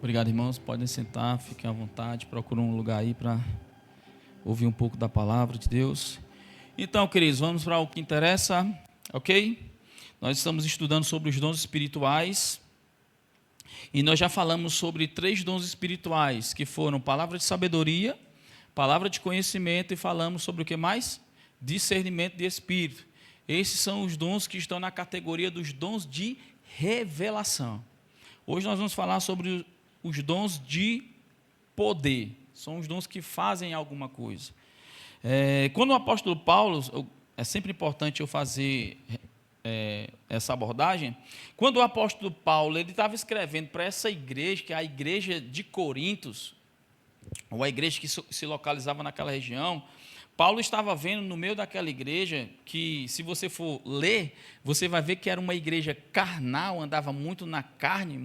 Obrigado, irmãos. Podem sentar, fiquem à vontade. Procurem um lugar aí para ouvir um pouco da palavra de Deus. Então, queridos, vamos para o que interessa, ok? Nós estamos estudando sobre os dons espirituais. E nós já falamos sobre 3 dons espirituais, que foram palavra de sabedoria, palavra de conhecimento e falamos sobre o que mais? Discernimento de espírito. Esses são os dons que estão na categoria dos dons de revelação. Hoje nós vamos falar sobre os dons de poder. São os dons que fazem alguma coisa. Quando o apóstolo Paulo, é sempre importante eu fazer essa abordagem, quando o apóstolo Paulo ele estava escrevendo para essa igreja, que é a igreja de Corintos, ou a igreja que se localizava naquela região, Paulo estava vendo no meio daquela igreja que, se você for ler, você vai ver que era uma igreja carnal, andava muito na carne,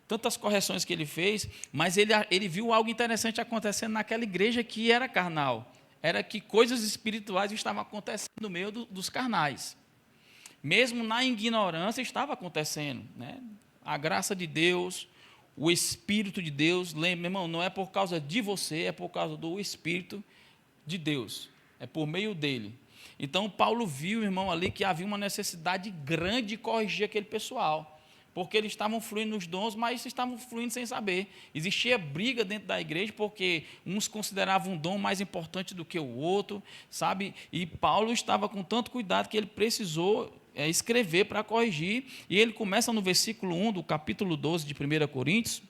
tantas correções que ele fez, mas ele viu algo interessante acontecendo naquela igreja que era carnal. Era que coisas espirituais estavam acontecendo no meio dos carnais. Mesmo na ignorância estava acontecendo, né? A graça de Deus, o Espírito de Deus, lembra, irmão, não é por causa de você, é por causa do Espírito de Deus, é por meio dele. Então, Paulo viu, irmão, ali que havia uma necessidade grande de corrigir aquele pessoal, porque eles estavam fluindo nos dons, mas estavam fluindo sem saber. Existia briga dentro da igreja, porque uns consideravam um dom mais importante do que o outro, sabe? E Paulo estava com tanto cuidado que ele precisou escrever para corrigir, e ele começa no versículo 1 do capítulo 12 de 1 Coríntios,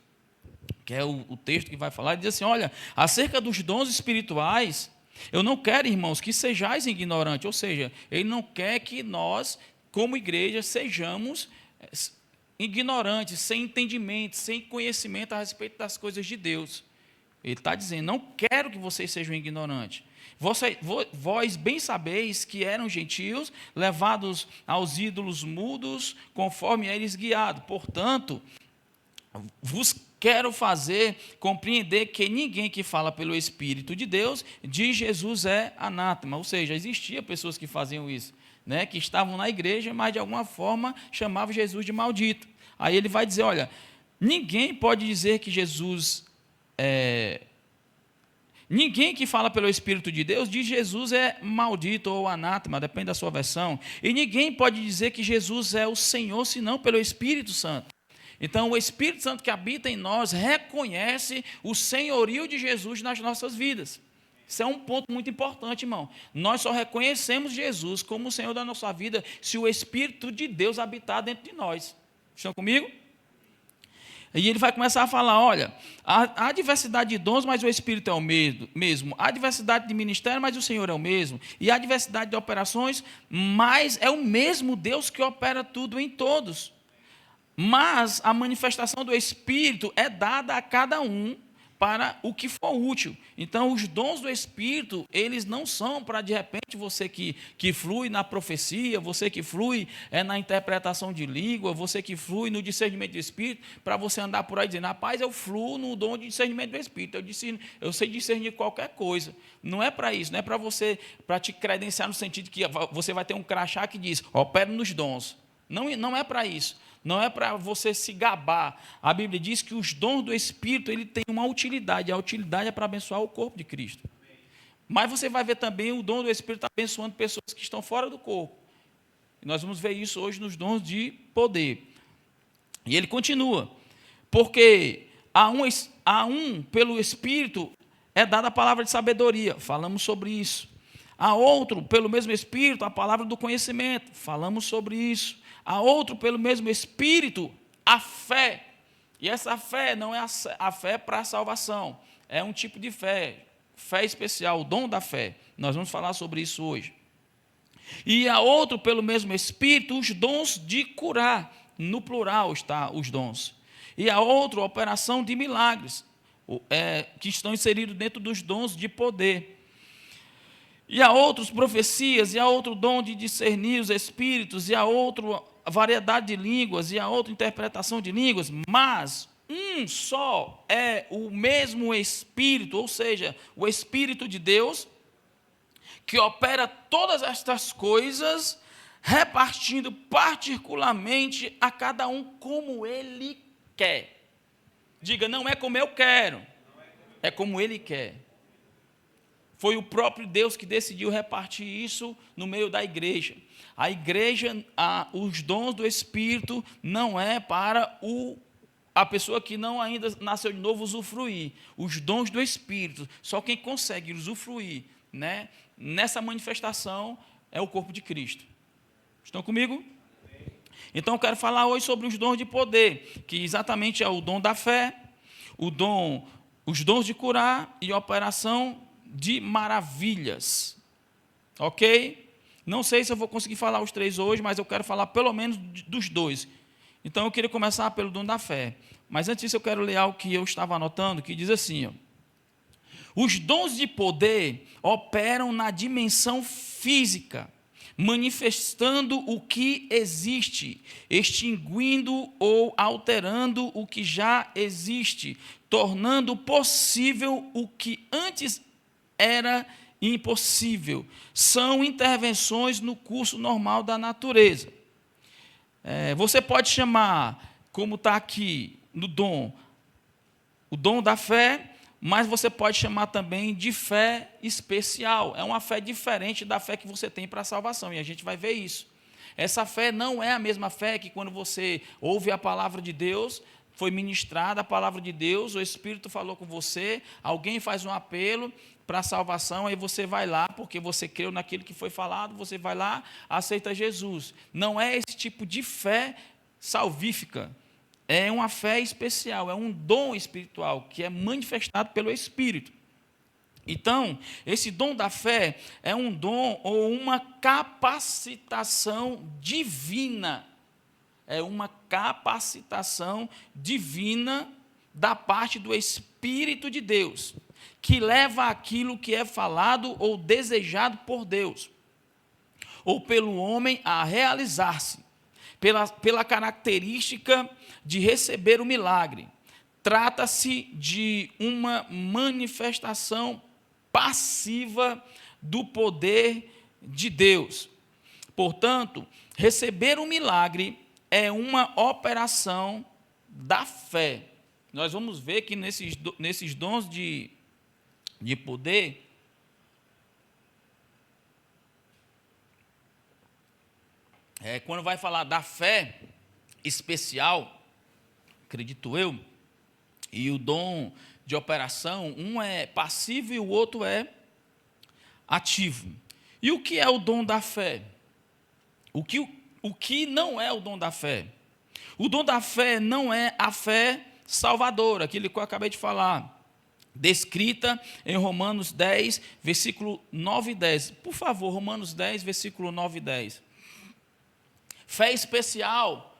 que é o texto que vai falar, ele diz assim: olha, acerca dos dons espirituais, eu não quero, irmãos, que sejais ignorantes, ou seja, ele não quer que nós, como igreja, sejamos ignorantes, sem entendimento, sem conhecimento a respeito das coisas de Deus. Ele está dizendo: não quero que vocês sejam ignorantes. Vós bem sabeis que eram gentios, levados aos ídolos mudos, conforme eles guiados. Portanto, vos quero fazer compreender que ninguém que fala pelo Espírito de Deus, de Jesus é anátema. Ou seja, existiam pessoas que faziam isso, né, que estavam na igreja, mas de alguma forma chamavam Jesus de maldito. Aí ele vai dizer: olha, ninguém pode dizer que Jesus ninguém que fala pelo Espírito de Deus diz Jesus é maldito ou anátema, depende da sua versão. E ninguém pode dizer que Jesus é o Senhor, senão pelo Espírito Santo. Então, o Espírito Santo que habita em nós reconhece o senhorio de Jesus nas nossas vidas. Isso é um ponto muito importante, irmão. Nós só reconhecemos Jesus como o Senhor da nossa vida se o Espírito de Deus habitar dentro de nós. Estão comigo? E ele vai começar a falar: olha, há diversidade de dons, mas o Espírito é o mesmo. Há diversidade de ministério, mas o Senhor é o mesmo. E há diversidade de operações, mas é o mesmo Deus que opera tudo em todos. Mas a manifestação do Espírito é dada a cada um para o que for útil. Então, os dons do Espírito, eles não são para, de repente, você que flui na profecia, você que flui na interpretação de língua, você que flui no discernimento do Espírito, para você andar por aí dizendo: rapaz, eu fluo no dom de discernimento do Espírito, eu sei discernir qualquer coisa. Não é para isso, não é para você, para te credenciar no sentido que você vai ter um crachá que diz: opera nos dons. Não é para isso. Não é para você se gabar. A Bíblia diz que os dons do Espírito ele tem uma utilidade. A utilidade é para abençoar o corpo de Cristo. Mas você vai ver também o dom do Espírito abençoando pessoas que estão fora do corpo. E nós vamos ver isso hoje nos dons de poder. E ele continua: porque a um pelo Espírito é dada a palavra de sabedoria. Falamos sobre isso. A outro, pelo mesmo Espírito, a palavra do conhecimento. Falamos sobre isso. A outro, pelo mesmo Espírito, a fé. E essa fé não é a fé para a salvação. É um tipo de fé especial, o dom da fé. Nós vamos falar sobre isso hoje. E a outro, pelo mesmo Espírito, os dons de curar. No plural está os dons. E a outro, a operação de milagres, que estão inseridos dentro dos dons de poder. E há outros profecias, e há outro dom de discernir os espíritos, e há outra variedade de línguas, e há outra interpretação de línguas, mas um só é o mesmo Espírito, ou seja, o Espírito de Deus, que opera todas estas coisas, repartindo particularmente a cada um como Ele quer. Diga, não é como eu quero, é como Ele quer. Foi o próprio Deus que decidiu repartir isso no meio da igreja. A igreja, os dons do Espírito não é para a pessoa que não ainda nasceu de novo usufruir. Os dons do Espírito, só quem consegue usufruir, né, nessa manifestação é o corpo de Cristo. Estão comigo? Então eu quero falar hoje sobre os dons de poder, que exatamente é o dom da fé, os dons de curar e operação de maravilhas. Ok? Não sei se eu vou conseguir falar os 3 hoje, mas eu quero falar pelo menos dos 2. Então eu queria começar pelo dom da fé. Mas antes disso eu quero ler algo que eu estava anotando, que diz assim, ó, os dons de poder operam na dimensão física, manifestando o que existe, extinguindo ou alterando o que já existe, tornando possível o que antes era impossível. São intervenções no curso normal da natureza. Você pode chamar, como está aqui no dom, o dom da fé, mas você pode chamar também de fé especial. É uma fé diferente da fé que você tem para a salvação, e a gente vai ver isso. Essa fé não é a mesma fé que quando você ouve a palavra de Deus, foi ministrada a palavra de Deus, o Espírito falou com você, alguém faz um apelo para a salvação, aí você vai lá, porque você creu naquilo que foi falado, você vai lá, aceita Jesus. Não é esse tipo de fé salvífica. É uma fé especial, é um dom espiritual que é manifestado pelo Espírito. Então, esse dom da fé é um dom ou uma capacitação divina. É uma capacitação divina da parte do Espírito de Deus, que leva aquilo que é falado ou desejado por Deus, ou pelo homem a realizar-se, pela característica de receber o milagre. Trata-se de uma manifestação passiva do poder de Deus. Portanto, receber o milagre é uma operação da fé. Nós vamos ver que nesses dons de poder, quando vai falar da fé especial, acredito eu, e o dom de operação, um é passivo e o outro é ativo. E o que é o dom da fé? O que não é o dom da fé? O dom da fé não é a fé salvadora, aquilo que eu acabei de falar, descrita em Romanos 10, versículo 9 e 10. Por favor, Romanos 10, versículo 9 e 10. Fé especial,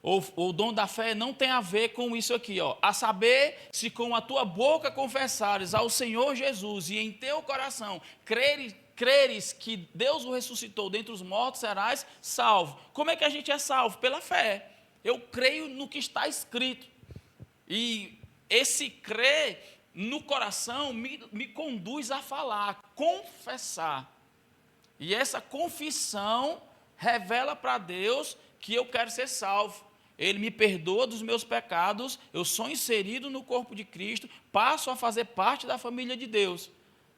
ou o dom da fé, não tem a ver com isso aqui, ó. A saber, se com a tua boca confessares ao Senhor Jesus e em teu coração creres que Deus o ressuscitou dentre os mortos, serás salvo. Como é que a gente é salvo? Pela fé. Eu creio no que está escrito. E esse crer no coração me conduz a falar, confessar. E essa confissão revela para Deus que eu quero ser salvo. Ele me perdoa dos meus pecados, eu sou inserido no corpo de Cristo, passo a fazer parte da família de Deus.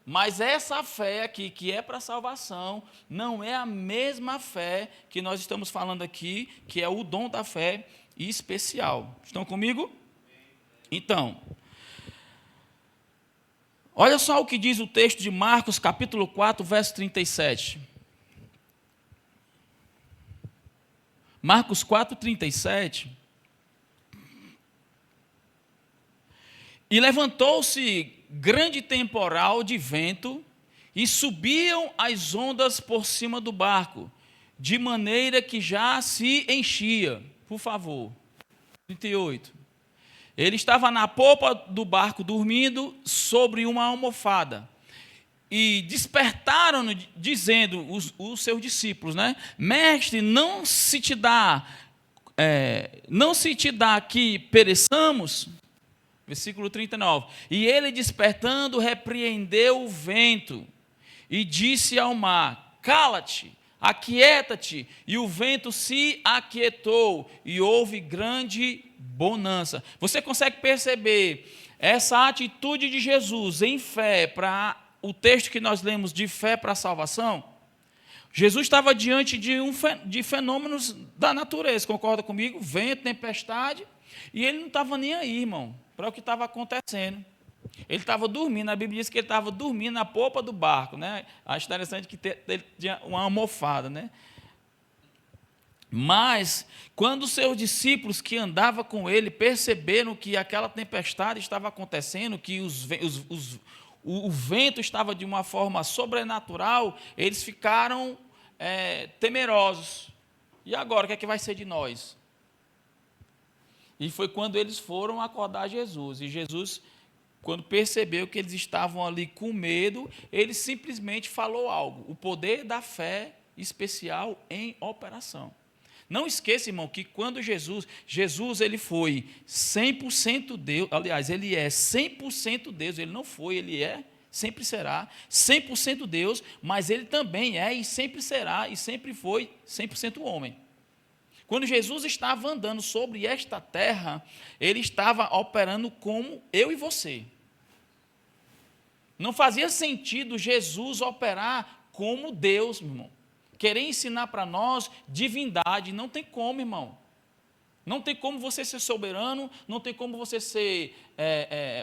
Mas essa fé aqui, que é para a salvação, não é a mesma fé que nós estamos falando aqui, que é o dom da fé especial. Estão comigo? Então, olha só o que diz o texto de Marcos, capítulo 4, verso 37. Marcos 4, 37. E levantou-se grande temporal de vento, e subiam as ondas por cima do barco, de maneira que já se enchia. Por favor. 38. Ele estava na popa do barco, dormindo sobre uma almofada. E despertaram-no, dizendo, os seus discípulos, né? Mestre, não se te dá que pereçamos? Versículo 39. E ele, despertando, repreendeu o vento e disse ao mar: cala-te, Aquieta-te. E o vento se aquietou, e houve grande bonança. Você consegue perceber essa atitude de Jesus em fé, para o texto que nós lemos, de fé para a salvação? Jesus estava diante de fenômenos da natureza, concorda comigo? Vento, tempestade, e ele não estava nem aí, irmão, para o que estava acontecendo. Ele estava dormindo, a Bíblia diz que ele estava dormindo na popa do barco, né? Acho interessante que ele tinha uma almofada, né? Mas, quando os seus discípulos que andavam com ele perceberam que aquela tempestade estava acontecendo, que o vento estava de uma forma sobrenatural, eles ficaram temerosos. E agora, o que é que vai ser de nós? E foi quando eles foram acordar Jesus. E Jesus, quando percebeu que eles estavam ali com medo, ele simplesmente falou algo. O poder da fé especial em operação. Não esqueça, irmão, que quando Jesus ele foi 100% Deus, aliás, ele é 100% Deus, ele não foi, ele é, sempre será, 100% Deus, mas ele também é e sempre será e sempre foi 100% homem. Quando Jesus estava andando sobre esta terra, ele estava operando como eu e você. Não fazia sentido Jesus operar como Deus, meu irmão. Querer ensinar para nós divindade, não tem como, irmão. Não tem como você ser soberano, não tem como você ser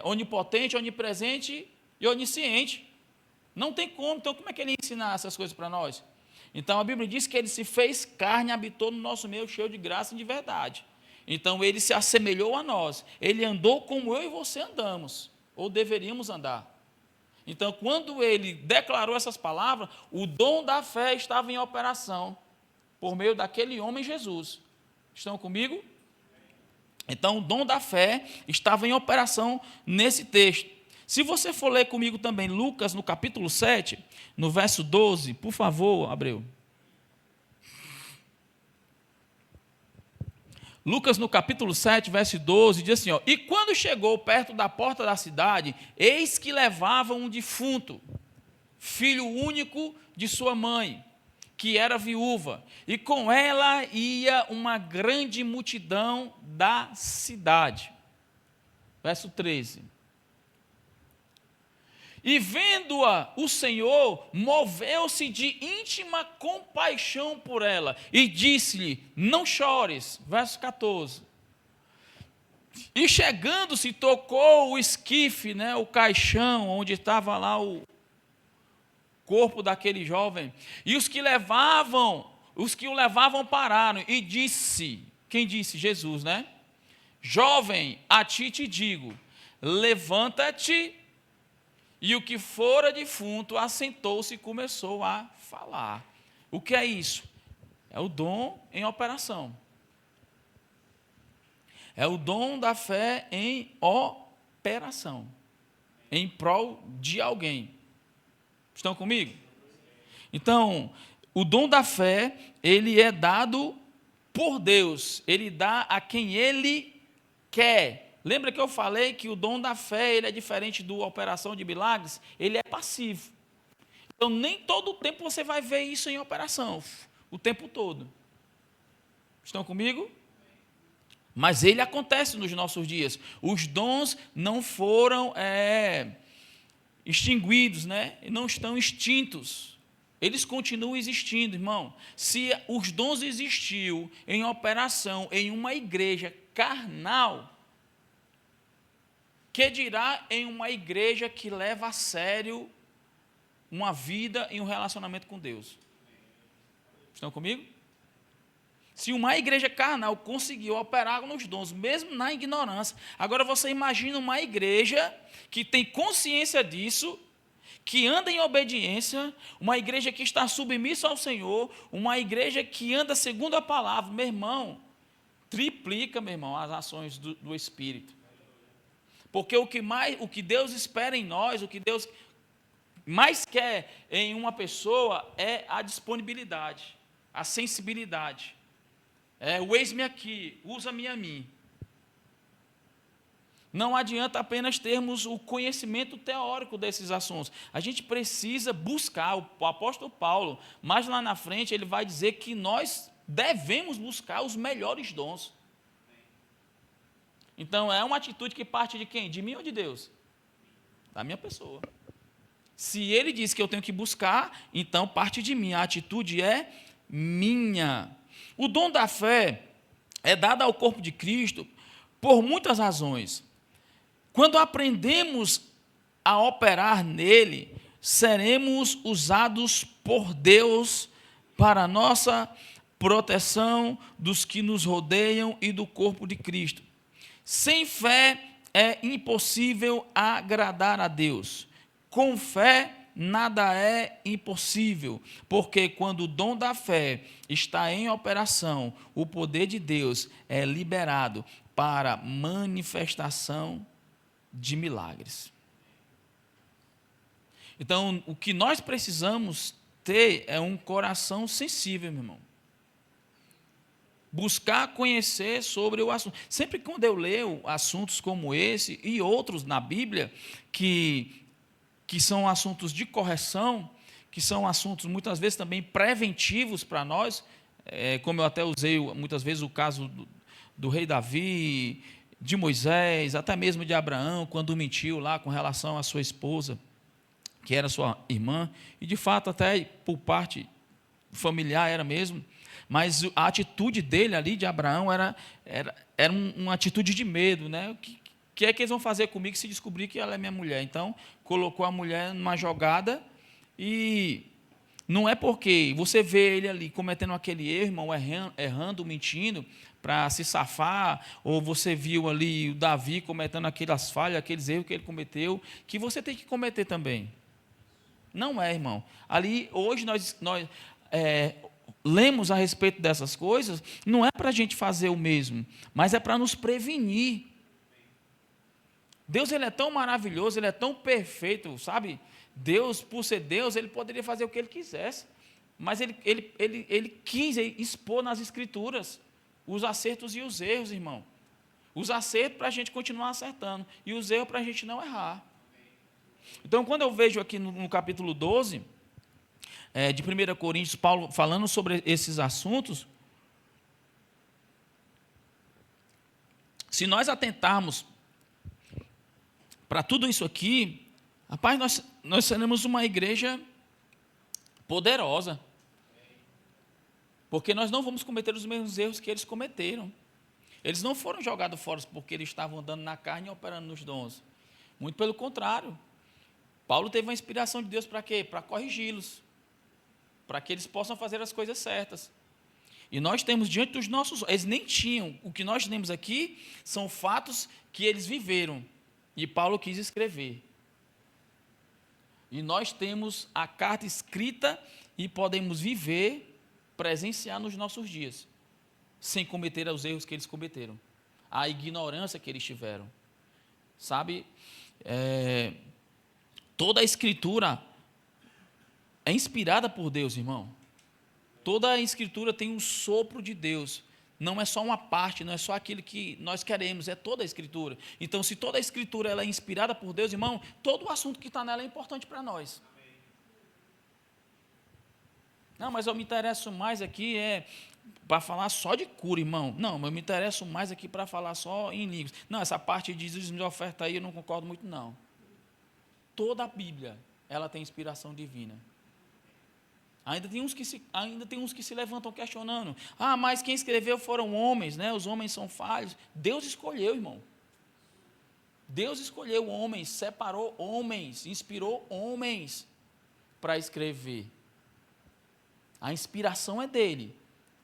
onipotente, onipresente e onisciente. Não tem como. Então, como é que ele ia ensinar essas coisas para nós? Então, a Bíblia diz que ele se fez carne, habitou no nosso meio, cheio de graça e de verdade. Então, ele se assemelhou a nós. Ele andou como eu e você andamos, ou deveríamos andar. Então, quando ele declarou essas palavras, o dom da fé estava em operação, por meio daquele homem Jesus. Estão comigo? Então, o dom da fé estava em operação nesse texto. Se você for ler comigo também Lucas, no capítulo 7, no verso 12, por favor, Abreu. Lucas, no capítulo 7, verso 12, diz assim, ó, e quando chegou perto da porta da cidade, eis que levava um defunto, filho único de sua mãe, que era viúva, e com ela ia uma grande multidão da cidade. Verso 13. E vendo-a, o Senhor moveu-se de íntima compaixão por ela e disse-lhe, não chores. Verso 14. E chegando-se, tocou o esquife, né, o caixão, onde estava lá o corpo daquele jovem. E os que o levavam pararam e disse, quem disse? Jesus, né? Jovem, a ti te digo, levanta-te. E o que fora defunto assentou-se e começou a falar. O que é isso? É o dom em operação. É o dom da fé em operação. Em prol de alguém. Estão comigo? Então, o dom da fé, ele é dado por Deus. Ele dá a quem ele quer. Lembra que eu falei que o dom da fé, ele é diferente da operação de milagres? Ele é passivo. Então, nem todo o tempo você vai ver isso em operação, o tempo todo. Estão comigo? Mas ele acontece nos nossos dias. Os dons não foram extinguidos, né? Não estão extintos. Eles continuam existindo, irmão. Se os dons existiam em operação em uma igreja carnal, que dirá em uma igreja que leva a sério uma vida e um relacionamento com Deus? Estão comigo? Se uma igreja carnal conseguiu operar nos dons, mesmo na ignorância, agora você imagina uma igreja que tem consciência disso, que anda em obediência, uma igreja que está submissa ao Senhor, uma igreja que anda segundo a palavra, meu irmão, triplica, meu irmão, as ações do Espírito. Porque o que Deus espera em nós, o que Deus mais quer em uma pessoa é a disponibilidade, a sensibilidade. O eis-me aqui, usa-me a mim. Não adianta apenas termos o conhecimento teórico desses assuntos. A gente precisa buscar. O apóstolo Paulo, mais lá na frente, ele vai dizer que nós devemos buscar os melhores dons. Então, é uma atitude que parte de quem? De mim ou de Deus? Da minha pessoa. Se ele diz que eu tenho que buscar, então parte de mim. A atitude é minha. O dom da fé é dado ao corpo de Cristo por muitas razões. Quando aprendemos a operar nele, seremos usados por Deus para a nossa proteção dos que nos rodeiam e do corpo de Cristo. Sem fé é impossível agradar a Deus. Com fé, nada é impossível, porque quando o dom da fé está em operação, o poder de Deus é liberado para manifestação de milagres. Então, o que nós precisamos ter é um coração sensível, meu irmão. Buscar conhecer sobre o assunto. Sempre quando eu leio assuntos como esse e outros na Bíblia, que são assuntos de correção, que são assuntos muitas vezes também preventivos para nós, como eu até usei muitas vezes o caso do rei Davi, de Moisés, até mesmo de Abraão, quando mentiu lá com relação à sua esposa, que era sua irmã, e de fato até por parte familiar era mesmo, mas a atitude dele ali, de Abraão, era uma atitude de medo, né? O que é que eles vão fazer comigo se descobrir que ela é minha mulher? Então, colocou a mulher numa jogada, e não é porque você vê ele ali cometendo aquele erro, irmão, errando, mentindo, para se safar, ou você viu ali o Davi cometendo aquelas falhas, aqueles erros que ele cometeu, que você tem que cometer também. Não é, irmão. Ali, hoje, nós lemos a respeito dessas coisas, não é para a gente fazer o mesmo, mas é para nos prevenir. Deus, ele é tão maravilhoso, ele é tão perfeito, sabe? Deus, por ser Deus, ele poderia fazer o que ele quisesse, mas ele quis expor nas Escrituras os acertos e os erros, irmão. Os acertos para a gente continuar acertando, e os erros para a gente não errar. Então, quando eu vejo aqui no capítulo 12, de 1 Coríntios, Paulo falando sobre esses assuntos, se nós atentarmos para tudo isso aqui, rapaz, nós seremos uma igreja poderosa, porque nós não vamos cometer os mesmos erros que eles cometeram. Eles não foram jogados fora porque eles estavam andando na carne e operando nos dons. Muito pelo contrário. Paulo teve uma inspiração de Deus para quê? Para corrigi-los, para que eles possam fazer as coisas certas. E nós temos diante dos nossos... Eles nem tinham. O que nós temos aqui são fatos que eles viveram. E Paulo quis escrever. E nós temos a carta escrita e podemos viver, presenciar nos nossos dias, sem cometer os erros que eles cometeram, a ignorância que eles tiveram. Sabe, toda a Escritura é inspirada por Deus, irmão. Toda a Escritura tem um sopro de Deus. Não é só uma parte, não é só aquilo que nós queremos, é toda a Escritura. Então, se toda a Escritura ela é inspirada por Deus, irmão, todo o assunto que está nela é importante para nós. Não, mas eu me interesso mais aqui para falar só de cura, irmão. Não, eu me interesso mais aqui para falar só em línguas. Não, essa parte de dízimos de oferta aí eu não concordo muito, não. Toda a Bíblia, ela tem inspiração divina. Ainda tem uns que se levantam questionando. Ah, mas quem escreveu foram homens, né? Os homens são falhos. Deus escolheu, irmão. Deus escolheu homens, separou homens, inspirou homens para escrever. A inspiração é dele.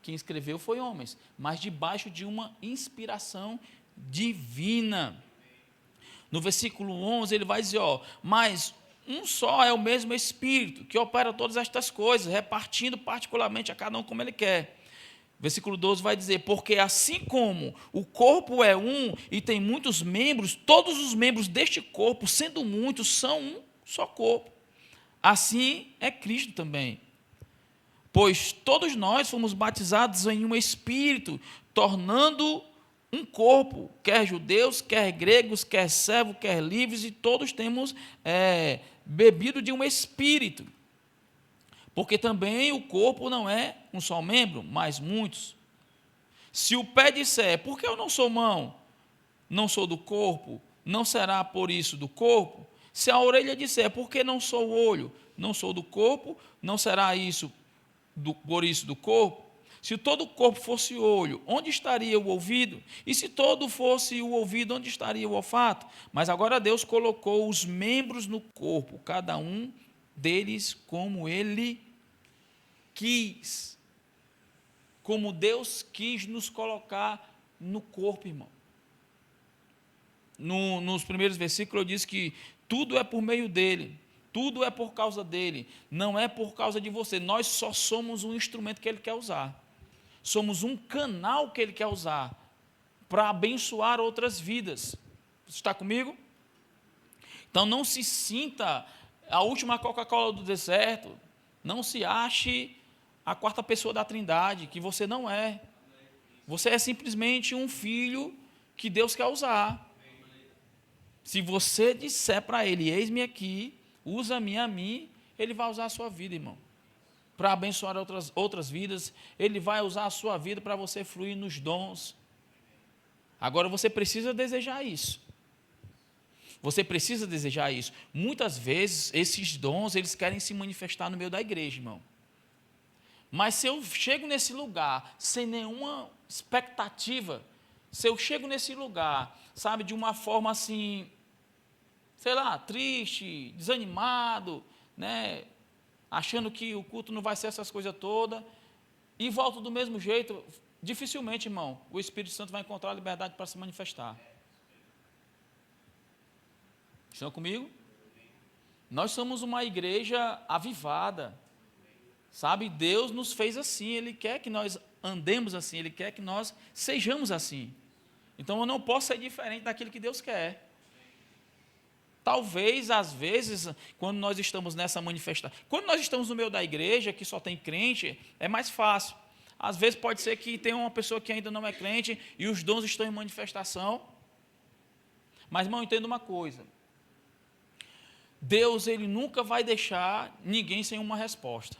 Quem escreveu foi homens, mas debaixo de uma inspiração divina. No versículo 11 ele vai dizer, mas um só é o mesmo Espírito, que opera todas estas coisas, repartindo particularmente a cada um como ele quer. Versículo 12 vai dizer, porque assim como o corpo é um e tem muitos membros, todos os membros deste corpo, sendo muitos, são um só corpo. Assim é Cristo também. Pois todos nós fomos batizados em um Espírito, tornando um corpo, quer judeus, quer gregos, quer servos, quer livres, e todos temos bebido de um espírito. Porque também o corpo não é um só membro, mas muitos. Se o pé disser, por que eu não sou mão, não sou do corpo, não será por isso do corpo? Se a orelha disser, por que não sou o olho, não sou do corpo, não será isso por isso do corpo? Se todo o corpo fosse olho, onde estaria o ouvido? E se todo fosse o ouvido, onde estaria o olfato? Mas agora Deus colocou os membros no corpo, cada um deles como ele quis. Como Deus quis nos colocar no corpo, irmão. Nos primeiros versículos eu disse que tudo é por meio dele, tudo é por causa dele, não é por causa de você. Nós só somos um instrumento que ele quer usar. Somos um canal que ele quer usar para abençoar outras vidas. Você está comigo? Então não se sinta a última Coca-Cola do deserto, não se ache a quarta pessoa da Trindade, que você não é. Você é simplesmente um filho que Deus quer usar. Se você disser para ele, eis-me aqui, usa-me a mim, ele vai usar a sua vida, irmão, para abençoar outras vidas. Ele vai usar a sua vida para você fluir nos dons. Agora você precisa desejar isso. Você precisa desejar isso. Muitas vezes esses dons, eles querem se manifestar no meio da igreja, irmão. Mas se eu chego nesse lugar sem nenhuma expectativa, se eu chego nesse lugar, sabe, de uma forma assim, sei lá, triste, desanimado, né, achando que o culto não vai ser essas coisas todas, e volto do mesmo jeito, dificilmente, irmão, o Espírito Santo vai encontrar a liberdade para se manifestar. Estão comigo? Nós somos uma igreja avivada, sabe? Deus nos fez assim, Ele quer que nós andemos assim, Ele quer que nós sejamos assim. Então eu não posso ser diferente daquilo que Deus quer. Talvez, às vezes, quando nós estamos nessa manifestação, quando nós estamos no meio da igreja, que só tem crente, é mais fácil. Às vezes pode ser que tenha uma pessoa que ainda não é crente e os dons estão em manifestação. Mas, irmão, entenda uma coisa. Deus, Ele nunca vai deixar ninguém sem uma resposta.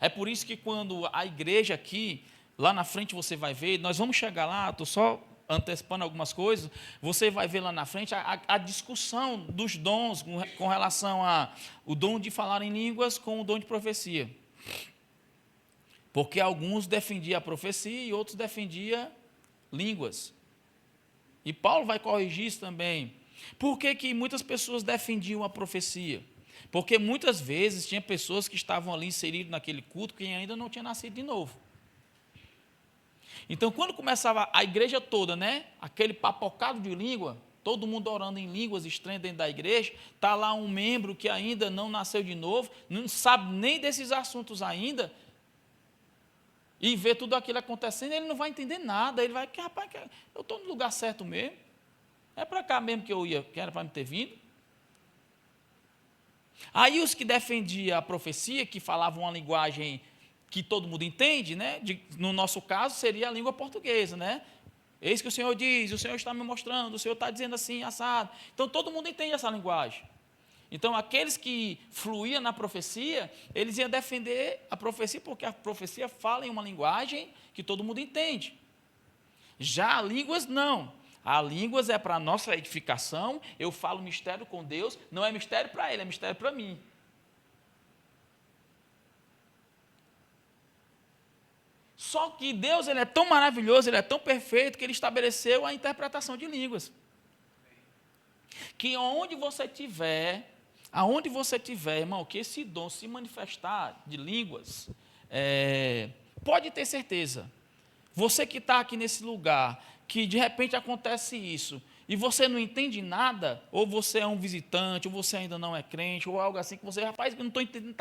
É por isso que quando a igreja aqui, lá na frente você vai ver, nós vamos chegar lá, estou só antecipando algumas coisas, você vai ver lá na frente a discussão dos dons com relação ao dom de falar em línguas com o dom de profecia. Porque alguns defendiam a profecia e outros defendiam línguas. E Paulo vai corrigir isso também. Por que muitas pessoas defendiam a profecia? Porque muitas vezes tinha pessoas que estavam ali inseridas naquele culto que ainda não tinha nascido de novo. Então, quando começava a igreja toda, né, aquele papocado de língua, todo mundo orando em línguas estranhas dentro da igreja, está lá um membro que ainda não nasceu de novo, não sabe nem desses assuntos ainda, e vê tudo aquilo acontecendo, ele não vai entender nada, ele vai, rapaz, eu estou no lugar certo mesmo, é para cá mesmo que era para me ter vindo. Aí os que defendiam a profecia, que falavam uma linguagem que todo mundo entende, né? No nosso caso seria a língua portuguesa, né? Eis que o Senhor diz, o Senhor está me mostrando, o Senhor está dizendo assim, assado. Então todo mundo entende essa linguagem. Então aqueles que fluíam na profecia, eles iam defender a profecia, porque a profecia fala em uma linguagem que todo mundo entende. Já línguas não. A línguas é para a nossa edificação, eu falo mistério com Deus, não é mistério para Ele, é mistério para mim. Só que Deus, Ele é tão maravilhoso, Ele é tão perfeito, que Ele estabeleceu a interpretação de línguas. Que aonde você tiver, irmão, que esse dom se manifestar de línguas, pode ter certeza, você que está aqui nesse lugar, que de repente acontece isso, e você não entende nada, ou você é um visitante, ou você ainda não é crente, ou algo assim, que você, rapaz, eu não estou entendendo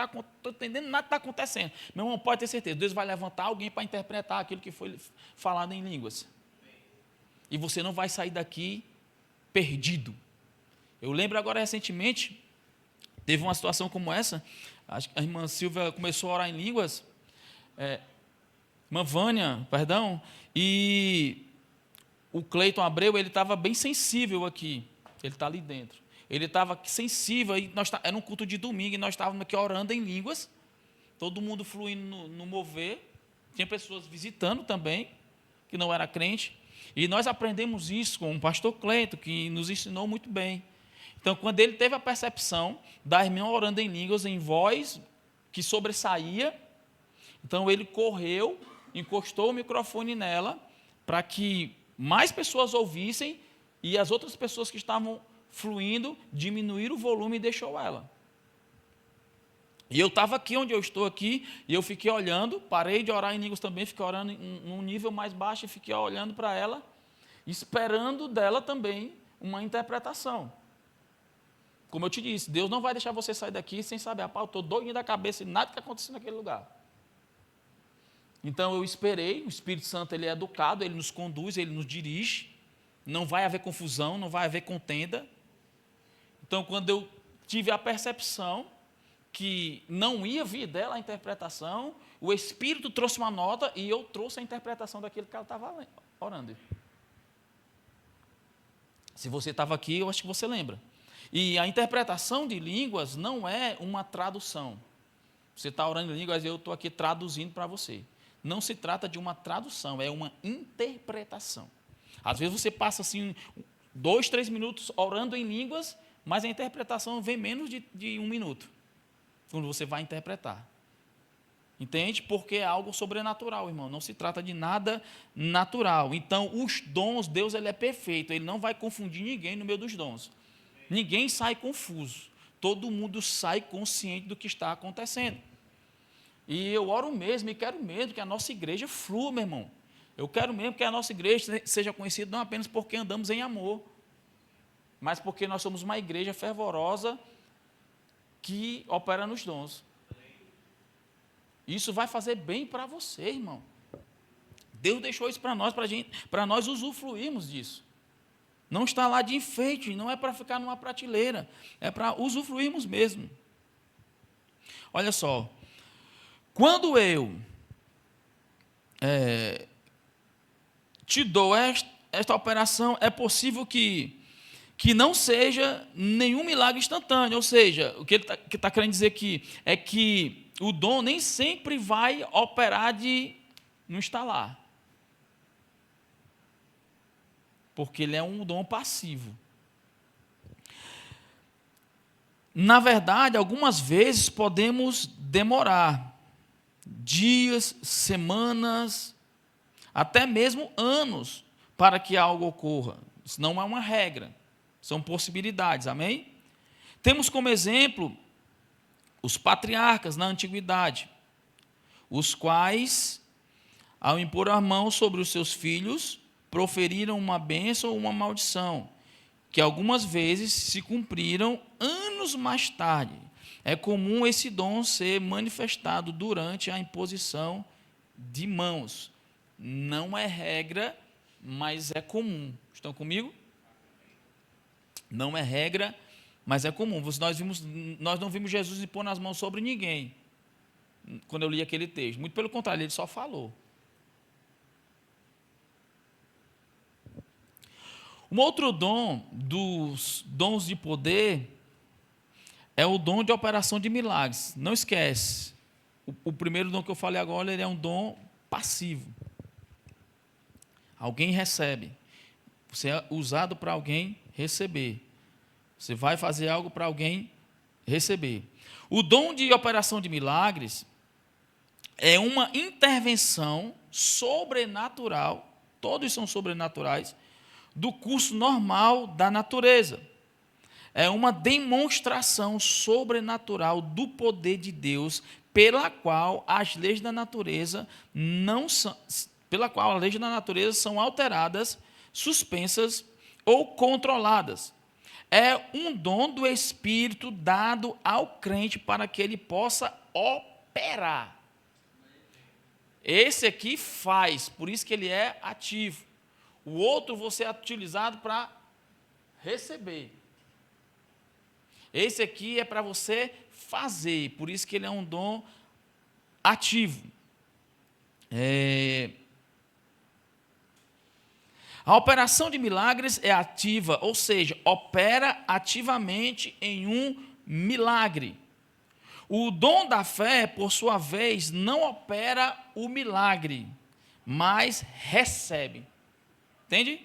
nada que está acontecendo. Meu irmão, pode ter certeza, Deus vai levantar alguém para interpretar aquilo que foi falado em línguas. E você não vai sair daqui perdido. Eu lembro agora recentemente, teve uma situação como essa, acho que a irmã Silvia começou a orar em línguas, irmã Vânia, perdão, e o Cleiton Abreu, ele estava bem sensível aqui, ele está ali dentro. Ele estava sensível, e era um culto de domingo, e nós estávamos aqui orando em línguas, todo mundo fluindo no mover, tinha pessoas visitando também, que não era crente, e nós aprendemos isso com o pastor Cleiton, que nos ensinou muito bem. Então, quando ele teve a percepção da irmã orando em línguas, em voz que sobressaía, então ele correu, encostou o microfone nela, para que mais pessoas ouvissem, e as outras pessoas que estavam fluindo diminuíram o volume e deixou ela. E eu estava aqui onde eu estou aqui, e eu fiquei olhando, parei de orar em línguas também, fiquei orando em um nível mais baixo, e fiquei olhando para ela, esperando dela também uma interpretação. Como eu te disse, Deus não vai deixar você sair daqui sem saber, eu estou doidinho da cabeça e nada que aconteceu naquele lugar. Então eu esperei, o Espírito Santo ele é educado, ele nos conduz, ele nos dirige, não vai haver confusão, não vai haver contenda. Então quando eu tive a percepção que não ia vir dela a interpretação, o Espírito trouxe uma nota e eu trouxe a interpretação daquilo que ela estava orando. Se você estava aqui, eu acho que você lembra. E a interpretação de línguas não é uma tradução. Você está orando em línguas e eu estou aqui traduzindo para você. Não se trata de uma tradução, é uma interpretação. Às vezes você passa assim 2, 3 minutos orando em línguas, mas a interpretação vem menos de 1 minuto, quando você vai interpretar. Entende? Porque é algo sobrenatural, irmão. Não se trata de nada natural. Então, os dons, Deus ele é perfeito. Ele não vai confundir ninguém no meio dos dons. Ninguém sai confuso. Todo mundo sai consciente do que está acontecendo. E eu oro mesmo e quero mesmo que a nossa igreja flua, meu irmão. Eu quero mesmo que a nossa igreja seja conhecida não apenas porque andamos em amor, mas porque nós somos uma igreja fervorosa que opera nos dons. Isso vai fazer bem para você, irmão. Deus deixou isso para nós usufruirmos disso. Não está lá de enfeite, não é para ficar numa prateleira, é para usufruirmos mesmo. Olha só, quando eu te dou esta operação, é possível que não seja nenhum milagre instantâneo, ou seja, o que ele está querendo dizer aqui é que o dom nem sempre vai operar no estalar, porque ele é um dom passivo. Na verdade, algumas vezes podemos demorar dias, semanas, até mesmo anos para que algo ocorra. Isso não é uma regra, são possibilidades, amém? Temos como exemplo os patriarcas na antiguidade, os quais, ao impor a mão sobre os seus filhos, proferiram uma bênção ou uma maldição, que algumas vezes se cumpriram anos mais tarde. É comum esse dom ser manifestado durante a imposição de mãos. Não é regra, mas é comum. Estão comigo? Não é regra, mas é comum. Nós não vimos Jesus impor as mãos sobre ninguém, quando eu li aquele texto. Muito pelo contrário, ele só falou. Um outro dom dos dons de poder é o dom de operação de milagres. Não esquece, o primeiro dom que eu falei agora, ele é um dom passivo. Alguém recebe. Você é usado para alguém receber. Você vai fazer algo para alguém receber. O dom de operação de milagres é uma intervenção sobrenatural, todos são sobrenaturais, do curso normal da natureza. É uma demonstração sobrenatural do poder de Deus, pela qual as leis da natureza são alteradas, suspensas ou controladas. É um dom do Espírito dado ao crente para que ele possa operar. Esse aqui faz, por isso que ele é ativo. O outro você é utilizado para receber. Esse aqui é para você fazer, por isso que ele é um dom ativo. A operação de milagres é ativa, ou seja, opera ativamente em um milagre. O dom da fé, por sua vez, não opera o milagre, mas recebe. Entende?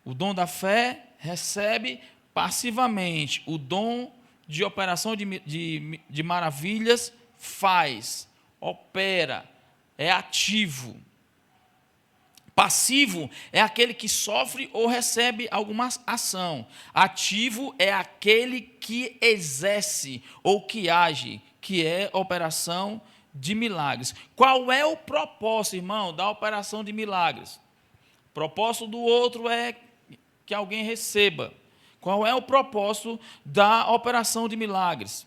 O dom da fé recebe passivamente. O dom de operação de maravilhas faz, opera, é ativo. Passivo é aquele que sofre ou recebe alguma ação. Ativo é aquele que exerce ou que age, que é operação de milagres. Qual é o propósito, irmão, da operação de milagres? O propósito do outro é que alguém receba. Qual é o propósito da operação de milagres?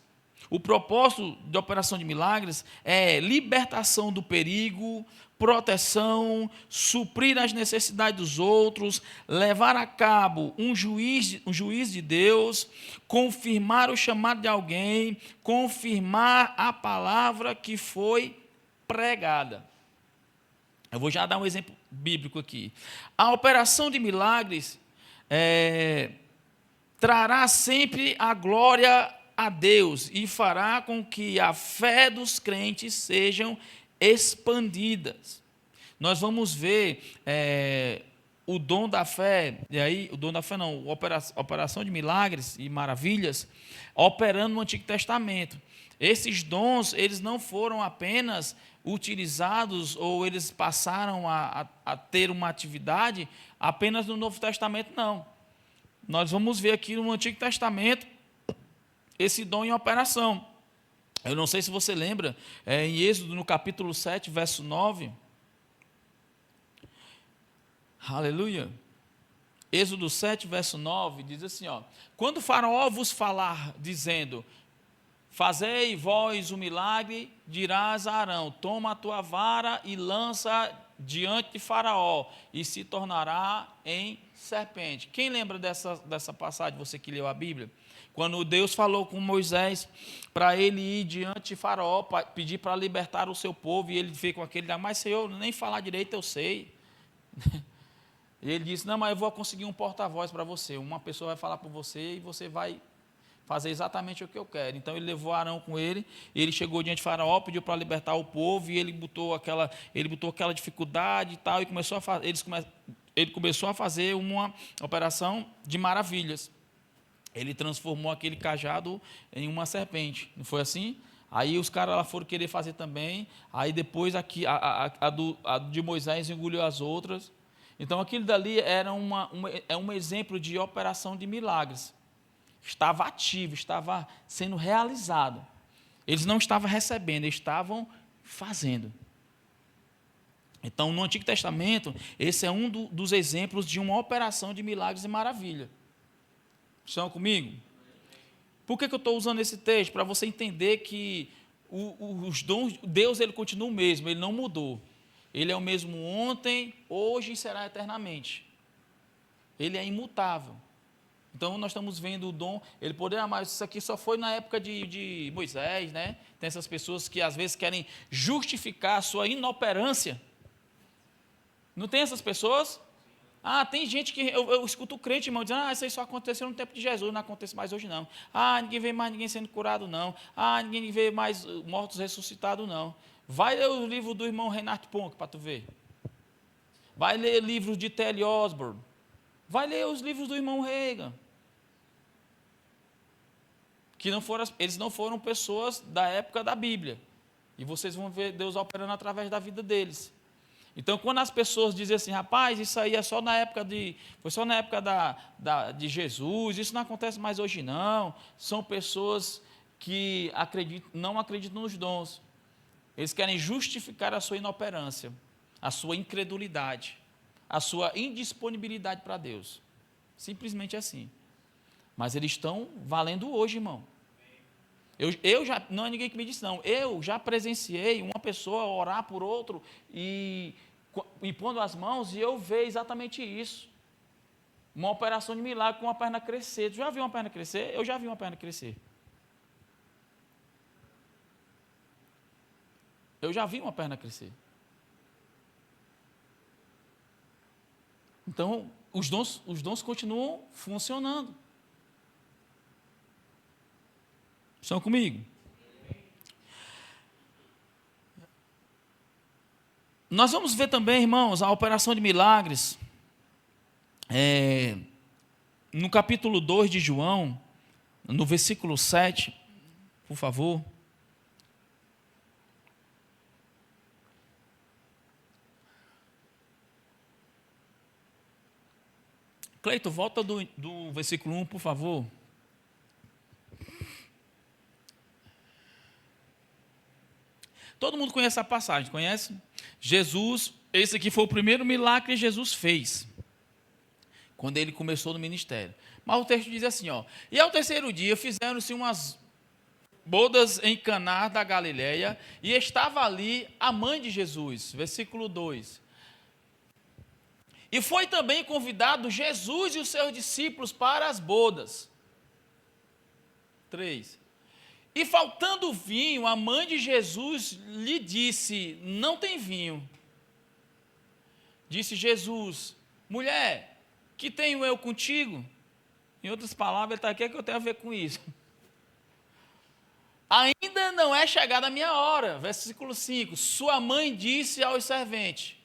O propósito da operação de milagres é libertação do perigo, proteção, suprir as necessidades dos outros, levar a cabo um juiz de Deus, confirmar o chamado de alguém, confirmar a palavra que foi pregada. Eu vou já dar um exemplo bíblico aqui. A operação de milagres trará sempre a glória a Deus e fará com que a fé dos crentes sejam expandidas. Nós vamos ver o dom da fé, e aí o dom da fé não, operação de milagres e maravilhas, operando no Antigo Testamento. Esses dons, eles não foram apenas utilizados ou eles passaram a ter uma atividade apenas no Novo Testamento, não. Nós vamos ver aqui no Antigo Testamento esse dom em operação. Eu não sei se você lembra, em Êxodo, no capítulo 7, verso 9. Aleluia. Êxodo 7, verso 9, diz assim, ó: quando o Faraó vos falar, dizendo, fazei vós o milagre, dirás a Arão, toma a tua vara e lança diante de Faraó, e se tornará em serpente. Quem lembra dessa passagem, você que leu a Bíblia? Quando Deus falou com Moisés para ele ir diante de Faraó, pedir para libertar o seu povo, e ele veio com aquele, mas Senhor, nem falar direito eu sei. E ele disse, não, mas eu vou conseguir um porta-voz para você, uma pessoa vai falar por você e você vai fazer exatamente o que eu quero. Então ele levou Arão com ele, ele chegou diante de Faraó, pediu para libertar o povo, e ele botou aquela dificuldade e tal, e ele começou a fazer uma operação de maravilhas. Ele transformou aquele cajado em uma serpente, não foi assim? Aí os caras lá foram querer fazer também, aí depois a de Moisés engoliu as outras. Então aquilo dali era um exemplo de operação de milagres. Estava ativo, estava sendo realizado. Eles não estavam recebendo, eles estavam fazendo. Então, no Antigo Testamento, esse é um dos exemplos de uma operação de milagres e maravilha. Estão comigo? Por que eu estou usando esse texto? Para você entender que os dons, Deus, ele continua o mesmo, ele não mudou. Ele é o mesmo ontem, hoje e será eternamente. Ele é imutável. Então, nós estamos vendo o dom, ele poderia, mas isso aqui só foi na época de Moisés, né? Tem essas pessoas que às vezes querem justificar a sua inoperância. Não tem essas pessoas? Tem gente que, eu escuto o crente, irmão, dizendo, isso aí só aconteceu no tempo de Jesus, não acontece mais hoje não. Ninguém vê mais ninguém sendo curado não. Ninguém vê mais mortos ressuscitados não. Vai ler o livro do irmão Reinhard Ponk para tu ver. Vai ler livros de T.L. Osborne. Vai ler os livros do irmão Reagan. Eles não foram pessoas da época da Bíblia. E vocês vão ver Deus operando através da vida deles. Então, quando as pessoas dizem assim, rapaz, isso aí foi só na época de Jesus, isso não acontece mais hoje não, são pessoas que não acreditam nos dons. Eles querem justificar a sua inoperância, a sua incredulidade, a sua indisponibilidade para Deus. Simplesmente assim. Mas eles estão valendo hoje, irmão. Não é ninguém que me disse, não. Eu já presenciei uma pessoa orar por outro e pondo as mãos, e eu ver exatamente isso. Uma operação de milagre com uma perna crescer. Tu já viu uma perna crescer? Eu já vi uma perna crescer. Eu já vi uma perna crescer. Então, os dons continuam funcionando. Estão comigo? Nós vamos ver também, irmãos, a operação de milagres. No capítulo 2 de João, no versículo 7, por favor. Cleito, volta do versículo 1, por favor. Todo mundo conhece a passagem, conhece? Jesus, esse aqui foi o primeiro milagre que Jesus fez, quando ele começou no ministério. Mas o texto diz assim, ó: e ao terceiro dia fizeram-se umas bodas em Caná da Galileia, e estava ali a mãe de Jesus. Versículo 2. E foi também convidado Jesus e os seus discípulos para as bodas. 3. E faltando vinho, a mãe de Jesus lhe disse: não tem vinho. Disse Jesus: mulher, que tenho eu contigo? Em outras palavras, ele está aqui, o que eu tenho a ver com isso? Ainda não é chegada a minha hora. Versículo 5. Sua mãe disse aos serventes: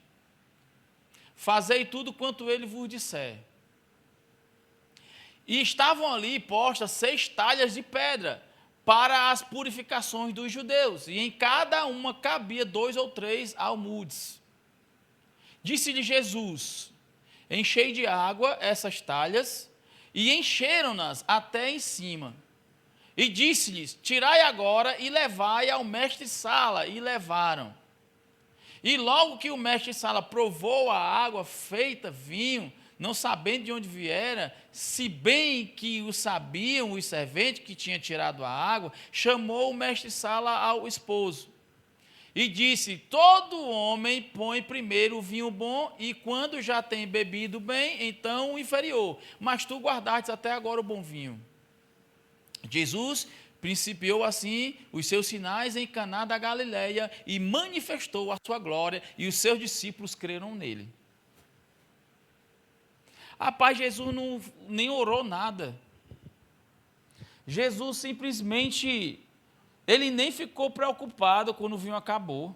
fazei tudo quanto ele vos disser. E estavam ali postas 6 talhas de pedra para as purificações dos judeus, e em cada uma cabia 2 ou 3 almudes. Disse-lhe Jesus: enchei de água essas talhas, e encheram-nas até em cima. E disse-lhes: tirai agora e levai ao mestre-sala. E levaram. E logo que o mestre-sala provou a água feita vinho, não sabendo de onde viera, se bem que o sabiam os serventes que tinham tirado a água, chamou o mestre-sala ao esposo. E disse: todo homem põe primeiro o vinho bom, e quando já tem bebido bem, então o inferior. Mas tu guardaste até agora o bom vinho. Jesus principiou assim os seus sinais em Caná da Galileia e manifestou a sua glória, e os seus discípulos creram nele. Rapaz, Jesus nem orou nada. Jesus simplesmente, ele nem ficou preocupado quando o vinho acabou.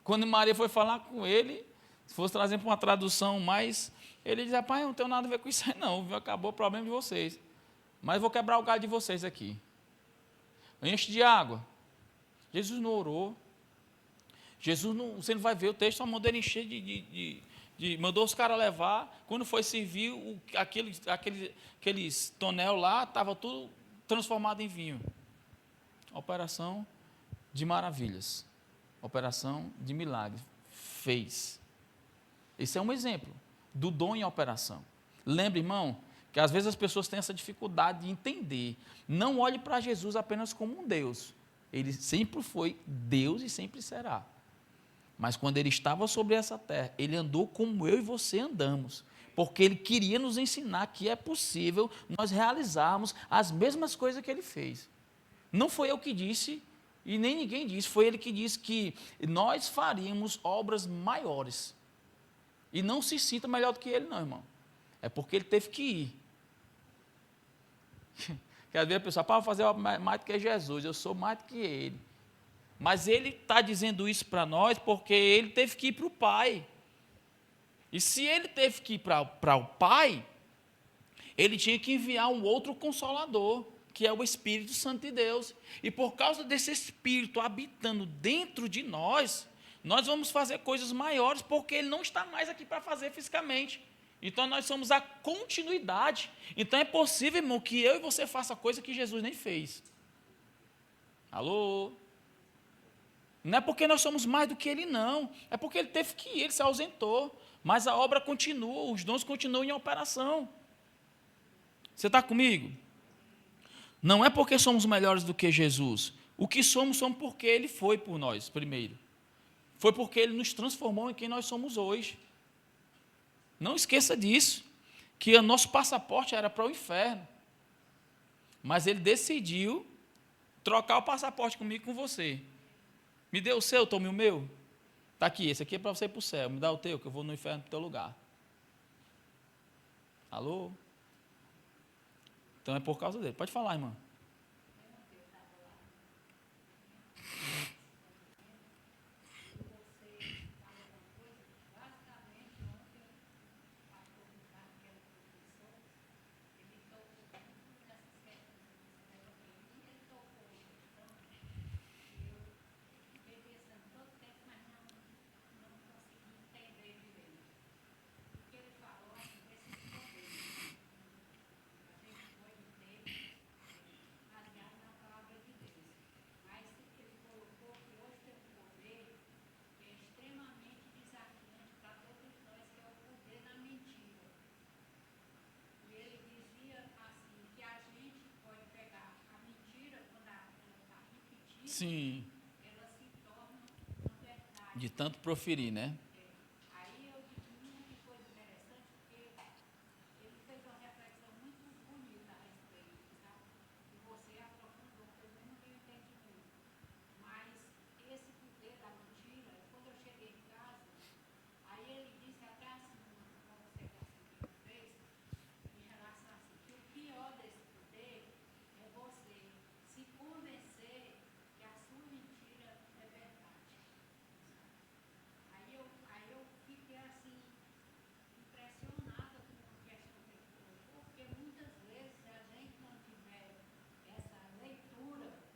Quando Maria foi falar com ele, se fosse trazer para uma tradução mais, ele diz: rapaz, eu não tenho nada a ver com isso aí não, o vinho acabou, o problema de vocês. Mas vou quebrar o galho de vocês aqui. Enche de água. Jesus não orou. Jesus não, você não vai ver o texto, só mandou ele encher mandou os caras levar. Quando foi servir, aqueles tonel lá, estava tudo transformado em vinho. Operação de maravilhas. Operação de milagre. Fez. Esse é um exemplo do dom em operação. Lembre, irmão, que às vezes as pessoas têm essa dificuldade de entender. Não olhe para Jesus apenas como um Deus. Ele sempre foi Deus e sempre será. Mas quando ele estava sobre essa terra, ele andou como eu e você andamos. Porque ele queria nos ensinar que é possível nós realizarmos as mesmas coisas que ele fez. Não foi eu que disse, e nem ninguém disse, foi ele que disse que nós faríamos obras maiores. E não se sinta melhor do que ele, não, irmão. É porque ele teve que ir. Que às vezes a pessoa, para fazer mais do que Jesus, eu sou mais do que ele. Mas ele está dizendo isso para nós porque ele teve que ir para o Pai. E se ele teve que ir para o Pai, ele tinha que enviar um outro Consolador, que é o Espírito Santo de Deus. E por causa desse Espírito habitando dentro de nós, nós vamos fazer coisas maiores, porque ele não está mais aqui para fazer fisicamente. Então nós somos a continuidade. Então é possível, irmão, que eu e você faça coisa que Jesus nem fez. Alô? Não é porque nós somos mais do que ele, não. É porque ele teve que ir, ele se ausentou. Mas a obra continua, os dons continuam em operação. Você está comigo? Não é porque somos melhores do que Jesus. O que somos porque ele foi por nós primeiro. Foi porque ele nos transformou em quem nós somos hoje. Não esqueça disso, que o nosso passaporte era para o inferno. Mas ele decidiu trocar o passaporte comigo e com você. Me dê o seu, tome o meu. Está aqui, esse aqui é para você ir para o céu. Me dá o teu, que eu vou no inferno para o teu lugar. Alô? Então é por causa dele. Pode falar, irmã. Sim. De tanto proferir, né?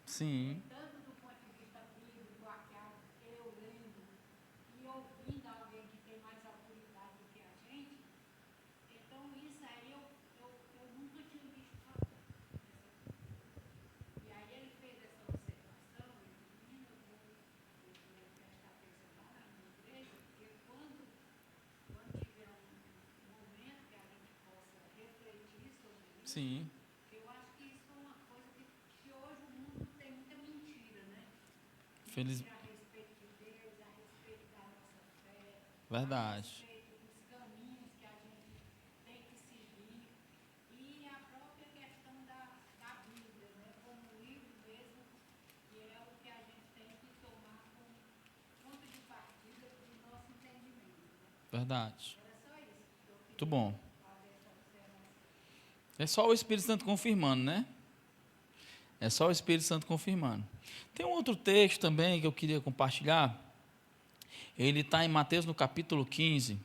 Sim. Sim. Feliz. Verdade. Verdade. Muito bom. É só o Espírito Santo confirmando, né? É só o Espírito Santo confirmando. Tem um outro texto também que eu queria compartilhar. Ele está em Mateus no capítulo 15.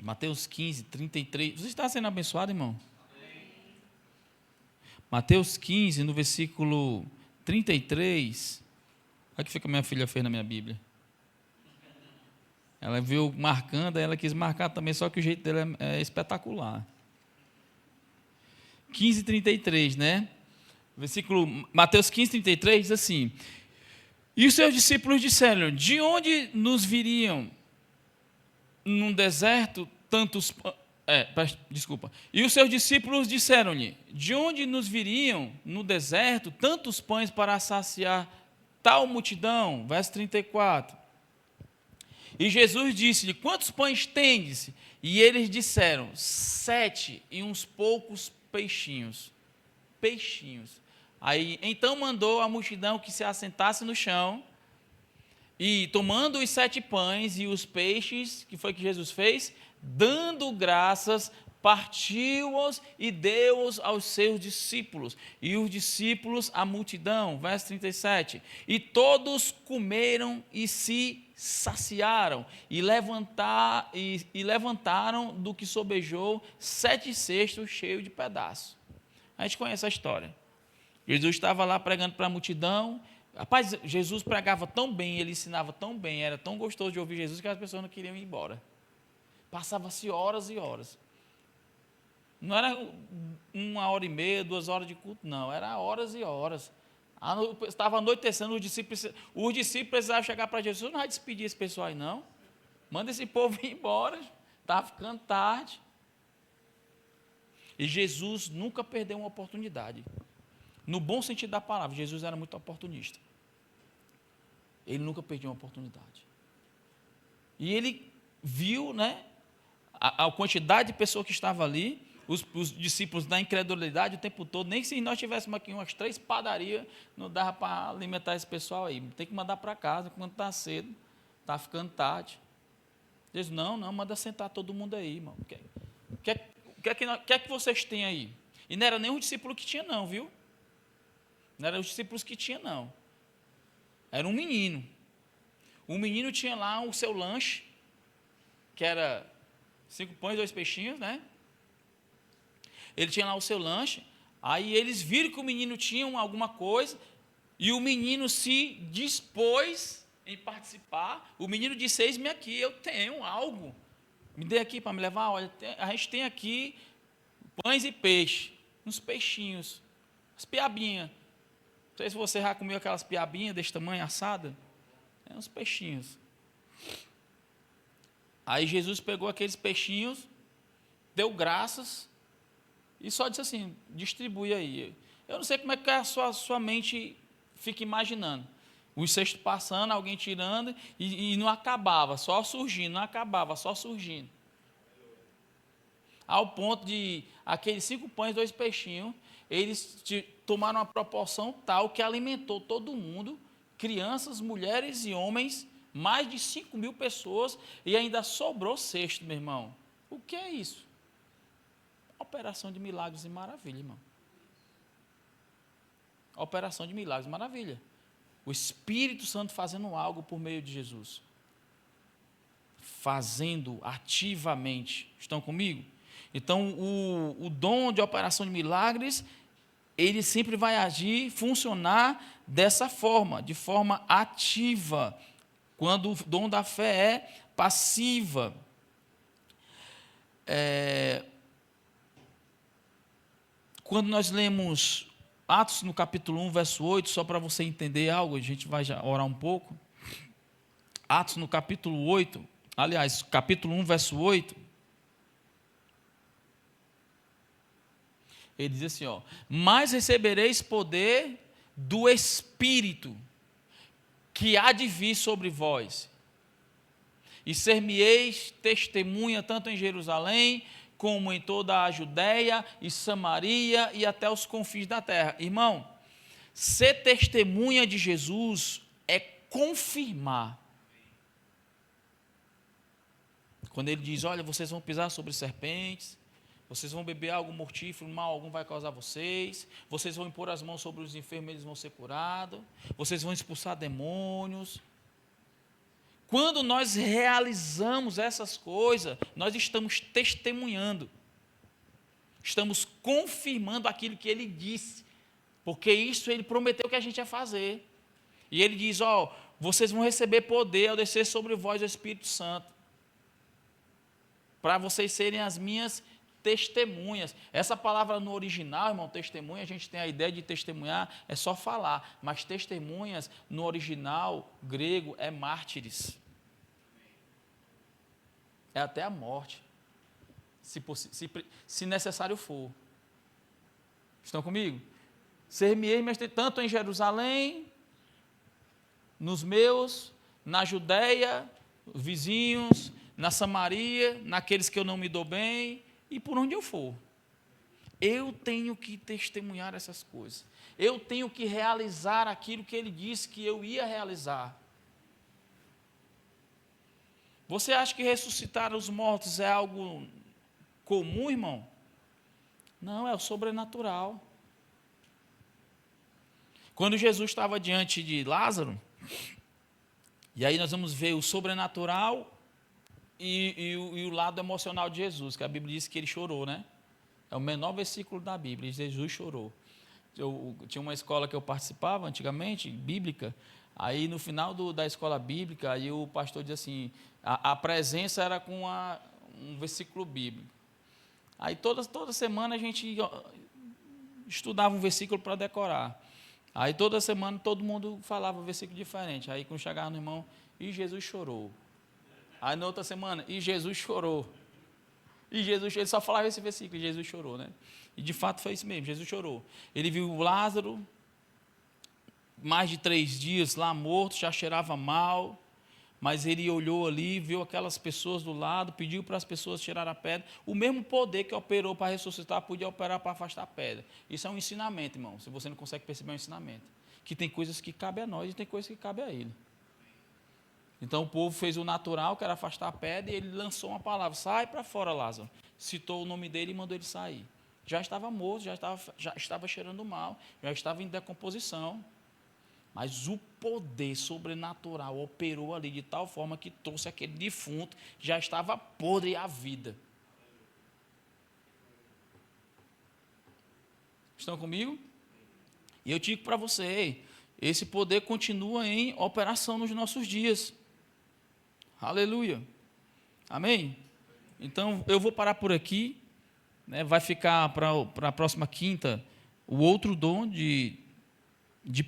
Mateus 15, 33. Você está sendo abençoado, irmão? Amém. Mateus 15, no versículo 33. Olha o que fica minha filha fez na minha Bíblia. Ela viu marcando, ela quis marcar também, só que o jeito dela é espetacular. 15, 33, né? Versículo, Mateus 15, 33 diz assim: e os seus discípulos disseram: de onde nos viriam num deserto tantos... desculpa. E os seus discípulos disseram-lhe: de onde nos viriam no deserto tantos pães para saciar tal multidão? Verso 34. E Jesus disse-lhe: quantos pães tendes? E eles disseram: 7 e uns poucos peixinhos. Peixinhos. Aí, então mandou a multidão que se assentasse no chão, e tomando os 7 pães e os peixes, que foi que Jesus fez? Dando graças, partiu-os e deu-os aos seus discípulos. E os discípulos, a multidão, verso 37. E todos comeram e se saciaram, e levantaram do que sobejou 7 cestos cheios de pedaços. A gente conhece a história. Jesus estava lá pregando para a multidão. Rapaz, Jesus pregava tão bem, ele ensinava tão bem, era tão gostoso de ouvir Jesus que as pessoas não queriam ir embora. Passava-se horas e horas. Não era 1h30, 2 horas de culto, não, era horas e horas. Estava anoitecendo, os discípulos precisavam chegar para Jesus: não vai despedir esse pessoal aí, não. Manda esse povo ir embora, está ficando tarde. E Jesus nunca perdeu uma oportunidade. No bom sentido da palavra, Jesus era muito oportunista. Ele nunca perdeu uma oportunidade. E ele viu, né, a quantidade de pessoas que estava ali, os discípulos na incredulidade o tempo todo. Nem que se nós tivéssemos aqui umas 3 padarias, não dava para alimentar esse pessoal aí. Tem que mandar para casa quando está cedo, está ficando tarde. Eles, não, manda sentar todo mundo aí, irmão. O que é que vocês têm aí? E não era nem o discípulo que tinha, não, viu? Não era os discípulos que tinha, não. Era um menino. O menino tinha lá o seu lanche, que era 5 pães, 2 peixinhos, né? Ele tinha lá o seu lanche. Aí eles viram que o menino tinha alguma coisa, e o menino se dispôs em participar. O menino disse, eis-me aqui, eu tenho algo. Me dê aqui para me levar. Olha, a gente tem aqui pães e peixe, uns peixinhos, as piabinhas. Não sei se você já comeu aquelas piabinhas desse tamanho, assada. É uns peixinhos. Aí Jesus pegou aqueles peixinhos, deu graças e só disse assim, distribui aí. Eu não sei como é que a sua mente fica imaginando. Os cestos passando, alguém tirando e não acabava, só surgindo, não acabava, só surgindo. Ao ponto de aqueles 5 pães, 2 peixinhos, eles tomaram uma proporção tal que alimentou todo mundo, crianças, mulheres e homens, mais de 5.000 pessoas, e ainda sobrou cesto, meu irmão. O que é isso? Operação de milagres e maravilha, irmão. Operação de milagres e maravilha. O Espírito Santo fazendo algo por meio de Jesus. Fazendo ativamente. Estão comigo? Então, o dom de operação de milagres, ele sempre vai agir, funcionar dessa forma, de forma ativa, quando o dom da fé é passiva. Quando nós lemos Atos no capítulo 1, verso 8, só para você entender algo, a gente vai já orar um pouco. Atos no capítulo 8, aliás, capítulo 1, verso 8, ele diz assim, mas recebereis poder do Espírito, que há de vir sobre vós, e ser-me-eis testemunha tanto em Jerusalém, como em toda a Judéia e Samaria e até os confins da terra. Irmão, ser testemunha de Jesus é confirmar. Quando ele diz, olha, vocês vão pisar sobre serpentes, vocês vão beber algo mortífero, mal algum vai causar vocês vão impor as mãos sobre os enfermos, eles vão ser curados, vocês vão expulsar demônios. Quando nós realizamos essas coisas, nós estamos testemunhando, estamos confirmando aquilo que ele disse, porque isso ele prometeu que a gente ia fazer. E ele diz, vocês vão receber poder ao descer sobre vós o Espírito Santo, para vocês serem as minhas testemunhas. Essa palavra no original, irmão, testemunha, a gente tem a ideia de testemunhar, é só falar, mas testemunhas no original grego é mártires. É até a morte, se necessário for. Estão comigo? Ser-me-ei tanto em Jerusalém, nos meus, na Judéia, vizinhos, na Samaria, naqueles que eu não me dou bem, e por onde eu for. Eu tenho que testemunhar essas coisas. Eu tenho que realizar aquilo que ele disse que eu ia realizar. Você acha que ressuscitar os mortos é algo comum, irmão? Não, é o sobrenatural. Quando Jesus estava diante de Lázaro, e aí nós vamos ver o sobrenatural e o lado emocional de Jesus, que a Bíblia diz que ele chorou, né? É o menor versículo da Bíblia, Jesus chorou. Eu tinha uma escola que eu participava antigamente, bíblica, aí no final da escola bíblica, aí o pastor dizia assim, a presença era com um versículo bíblico. Aí toda semana a gente estudava um versículo para decorar. Aí toda semana todo mundo falava um versículo diferente. Aí quando chegava no irmão, e Jesus chorou. Aí na outra semana, e Jesus chorou. E Jesus, ele só falava esse versículo, e Jesus chorou, né? E de fato foi isso mesmo, Jesus chorou. Ele viu Lázaro, mais de 3 dias lá morto, já cheirava mal, mas ele olhou ali, viu aquelas pessoas do lado, pediu para as pessoas tirar a pedra. O mesmo poder que operou para ressuscitar, podia operar para afastar a pedra. Isso é um ensinamento, irmão, se você não consegue perceber, é um ensinamento. Que tem coisas que cabem a nós e tem coisas que cabem a ele. Então o povo fez o natural, que era afastar a pedra, e ele lançou uma palavra: sai para fora, Lázaro. Citou o nome dele e mandou ele sair. Já estava morto, já estava cheirando mal, já estava em decomposição. Mas o poder sobrenatural operou ali de tal forma que trouxe aquele defunto, já estava podre à vida. Estão comigo? E eu digo para você, esse poder continua em operação nos nossos dias. Aleluia. Amém? Então, eu vou parar por aqui. Né? Vai ficar para a próxima quinta o outro dom de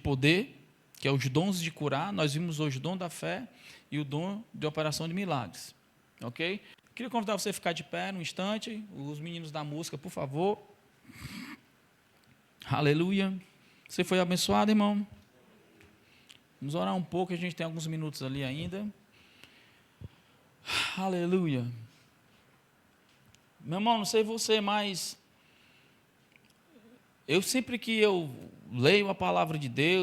poder, que é os dons de curar. Nós vimos hoje o dom da fé e o dom de operação de milagres. Ok? Queria convidar você a ficar de pé um instante. Os meninos da música, por favor. Aleluia. Você foi abençoado, irmão? Vamos orar um pouco, a gente tem alguns minutos ali ainda. Aleluia. Meu irmão, não sei você, mas eu sempre que eu leio a palavra de Deus,